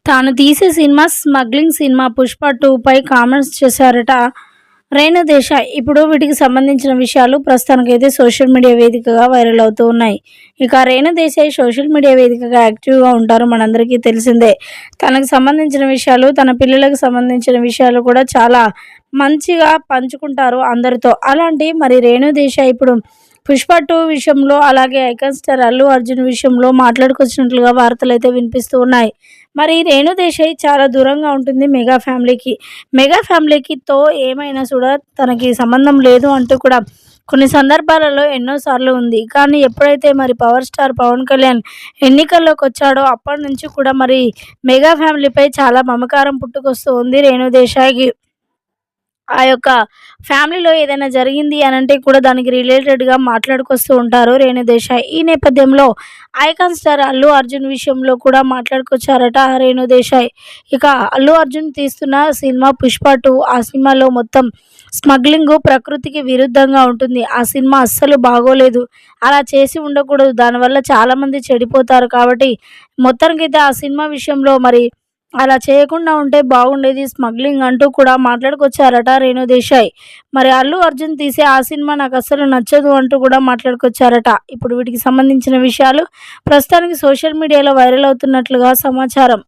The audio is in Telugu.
తాను తీసే cinema smuggling cinema 'Pushpa 2' comments చేశారట రేణు దేశాయ్. ఇప్పుడు వీటికి సంబంధించిన విషయాలు ప్రస్తుతానికైతే సోషల్ మీడియా వేదికగా వైరల్ అవుతూ ఉన్నాయి. ఇక రేణు దేశాయ్ సోషల్ మీడియా వేదికగా యాక్టివ్‌గా ఉంటారు. మనందరికీ తెలిసిందే. తనకు సంబంధించిన విషయాలు, తన పిల్లలకు సంబంధించిన విషయాలు కూడా చాలా మంచిగా పంచుకుంటారు అందరితో. అలాంటి మరి రేణు దేశాయ్ ఇప్పుడు 'పుష్ప 2' విషయంలో, అలాగే ఐకాన్ స్టార్ అల్లు అర్జున్ విషయంలో మాట్లాడుకొచ్చినట్లుగా వార్తలైతే వినిపిస్తూ ఉన్నాయి. మరి రేణు దేశాయ్ చాలా దూరంగా ఉంటుంది మెగా ఫ్యామిలీకి. మెగా ఫ్యామిలీకితో ఏమైనా కూడా తనకి సంబంధం లేదు అంటూ కూడా కొన్ని సందర్భాలలో ఎన్నో సార్లు ఉంది. కానీ ఎప్పుడైతే మరి పవర్ స్టార్ పవన్ కళ్యాణ్ ఎన్నికల్లోకొచ్చాడో అప్పటినుంచి కూడా మరి మెగా ఫ్యామిలీపై చాలా మమకారం పుట్టుకొస్తూ ఉంది రేణు దేశాయ్‌కి. ఆ యొక్క ఫ్యామిలీలో ఏదైనా జరిగింది అనంటే కూడా దానికి రిలేటెడ్‌గా మాట్లాడుకొస్తూ ఉంటారు రేణు దేశాయ్. ఈ నేపథ్యంలో ఐకాన్ స్టార్ అల్లు అర్జున్ విషయంలో కూడా మాట్లాడుకొచ్చారట రేణు దేశాయ్. ఇక అల్లు అర్జున్ తీస్తున్న సినిమా 'పుష్ప 2' ఆ సినిమాలో మొత్తం స్మగ్లింగు ప్రకృతికి విరుద్ధంగా ఉంటుంది. ఆ సినిమా అస్సలు బాగోలేదు. అలా చేసి ఉండకూడదు. దానివల్ల చాలామంది చెడిపోతారు. కాబట్టి మొత్తానికైతే ఆ సినిమా విషయంలో మరి అలా చేయకుండా ఉంటే బాగుండేది స్మగ్లింగ్ అంటూ కూడా మాట్లాడుకొచ్చారట రేణు దేశాయ్. మరి అల్లు అర్జున్ తీసే ఆ సినిమా నాకస్సలు నచ్చదు అంటూ కూడా మాట్లాడుకొచ్చారట. ఇప్పుడు వీటికి సంబంధించిన విషయాలు ప్రస్తుతానికి సోషల్ మీడియాలో వైరల్ అవుతున్నట్లుగా సమాచారం.